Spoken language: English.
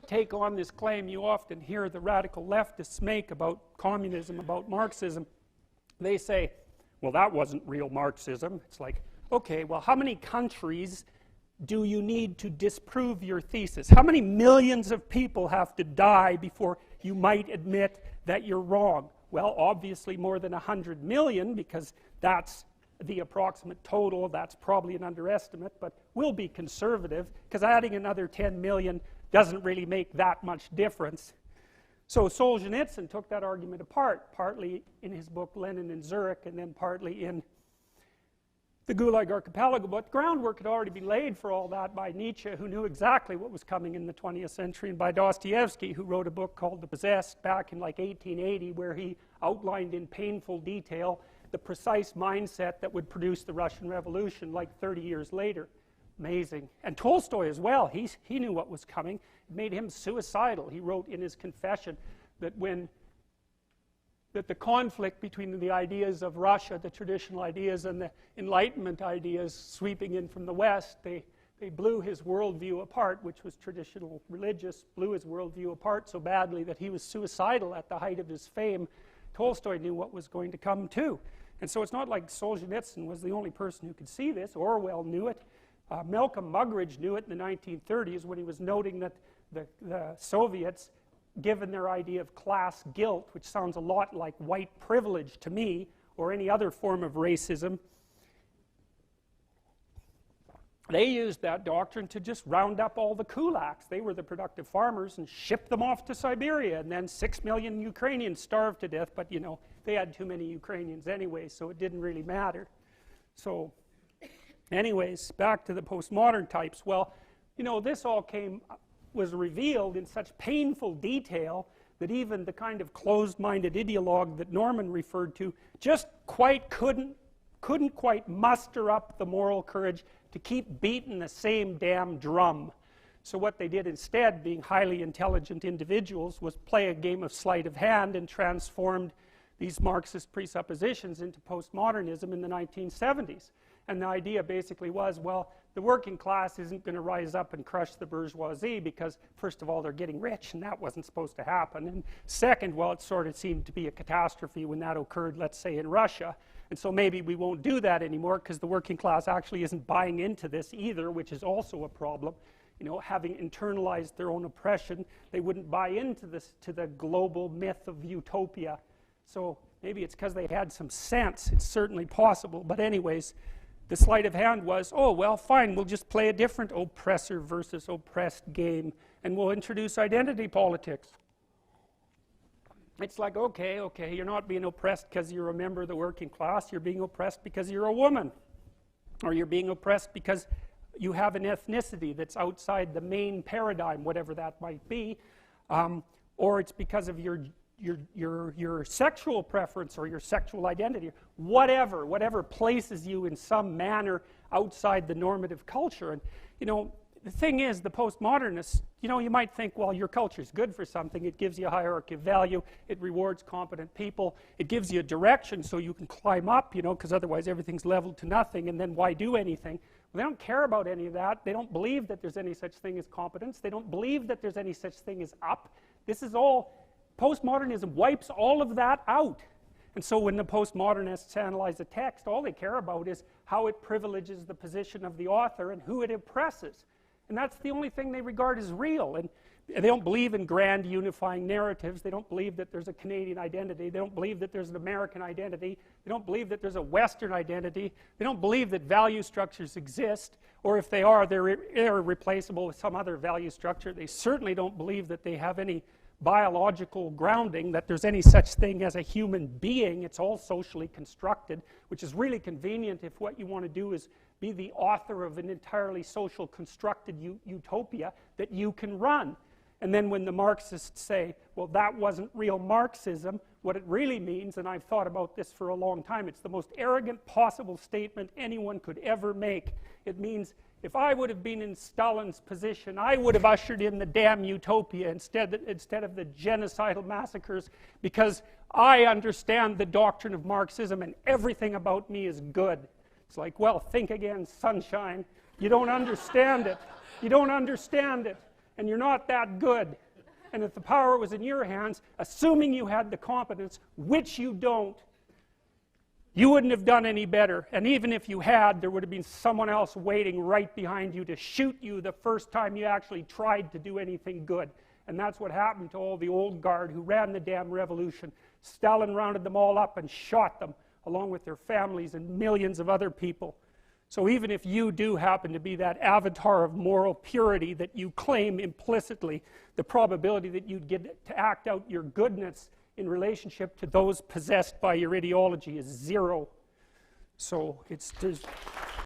take on this claim you often hear the radical leftists make about communism, about Marxism. They say, well, that wasn't real Marxism. It's like, okay, well, how many countries do you need to disprove your thesis? How many millions of people have to die before you might admit that you're wrong? Well, obviously more than 100 million, because that's the approximate total. That's probably an underestimate, but we'll be conservative, because adding another 10 million doesn't really make that much difference. So Solzhenitsyn took that argument apart, partly in his book Lenin in Zurich, and then partly in the Gulag Archipelago. But the groundwork had already been laid for all that by Nietzsche, who knew exactly what was coming in the 20th century, and by Dostoevsky, who wrote a book called The Possessed back in like 1880, where he outlined in painful detail the precise mindset that would produce the Russian Revolution like 30 years later. Amazing. And Tolstoy as well, he knew what was coming. It made him suicidal. He wrote in his confession that the conflict between the ideas of Russia, the traditional ideas, and the Enlightenment ideas sweeping in from the West, they blew his worldview apart, which was traditional religious, blew his worldview apart so badly that he was suicidal at the height of his fame. Tolstoy knew what was going to come too. And so it's not like Solzhenitsyn was the only person who could see this. Orwell knew it. Malcolm Muggeridge knew it in the 1930s when he was noting that the Soviets, given their idea of class guilt, which sounds a lot like white privilege to me, or any other form of racism, they used that doctrine to just round up all the kulaks. They were the productive farmers, and ship them off to Siberia, and then 6 million Ukrainians starved to death, but you know, they had too many Ukrainians anyway, so it didn't really matter. So anyways, back to the postmodern types. Well, you know, this all was revealed in such painful detail that even the kind of closed-minded ideologue that Norman referred to just couldn't quite muster up the moral courage to keep beating the same damn drum. So what they did instead, being highly intelligent individuals, was play a game of sleight of hand and transformed these Marxist presuppositions into postmodernism in the 1970s. And the idea basically was, well, the working class isn't going to rise up and crush the bourgeoisie because, first of all, they're getting rich, and that wasn't supposed to happen. And second, well, it sort of seemed to be a catastrophe when that occurred, let's say, in Russia. And so maybe we won't do that anymore because the working class actually isn't buying into this either, which is also a problem. You know, having internalized their own oppression, they wouldn't buy into this, to the global myth of utopia. So maybe it's because they had some sense. It's certainly possible. But anyways, the sleight of hand was, oh, well, fine, we'll just play a different oppressor versus oppressed game, and we'll introduce identity politics. It's like, okay, you're not being oppressed because you're a member of the working class, you're being oppressed because you're a woman, or you're being oppressed because you have an ethnicity that's outside the main paradigm, whatever that might be, or it's because of your sexual preference or your sexual identity, whatever places you in some manner outside the normative culture. And you know, the thing is, the postmodernists, you know, you might think, well, your culture is good for something. It gives you a hierarchy of value. It rewards competent people. It gives you a direction so you can climb up, you know, because otherwise everything's leveled to nothing, and then why do anything? Well, they don't care about any of that. They don't believe that there's any such thing as competence. They don't believe that there's any such thing as up. This is all, postmodernism wipes all of that out. And so when the postmodernists analyze a text, all they care about is how it privileges the position of the author and who it oppresses. And that's the only thing they regard as real. And they don't believe in grand unifying narratives. They don't believe that there's a Canadian identity. They don't believe that there's an American identity. They don't believe that there's a Western identity. They don't believe that value structures exist, or if they are, they're irreplaceable with some other value structure. They certainly don't believe that they have any biological grounding, that there's any such thing as a human being. It's all socially constructed, which is really convenient if what you want to do is be the author of an entirely social constructed utopia that you can run. And then when the Marxists say, well, that wasn't real Marxism, what it really means, and I've thought about this for a long time, it's the most arrogant possible statement anyone could ever make. It means, if I would have been in Stalin's position, I would have ushered in the damn utopia instead of the genocidal massacres, because I understand the doctrine of Marxism and everything about me is good. It's like, well, think again, sunshine. You don't understand it. You don't understand it. and you're not that good. And if the power was in your hands, assuming you had the competence, which you don't, you wouldn't have done any better. And even if you had, there would have been someone else waiting right behind you to shoot you the first time you actually tried to do anything good. And that's what happened to all the old guard who ran the damn revolution. Stalin rounded them all up and shot them, along with their families and millions of other people. So even if you do happen to be that avatar of moral purity that you claim implicitly, the probability that you'd get to act out your goodness in relationship to those possessed by your ideology is 0. So there's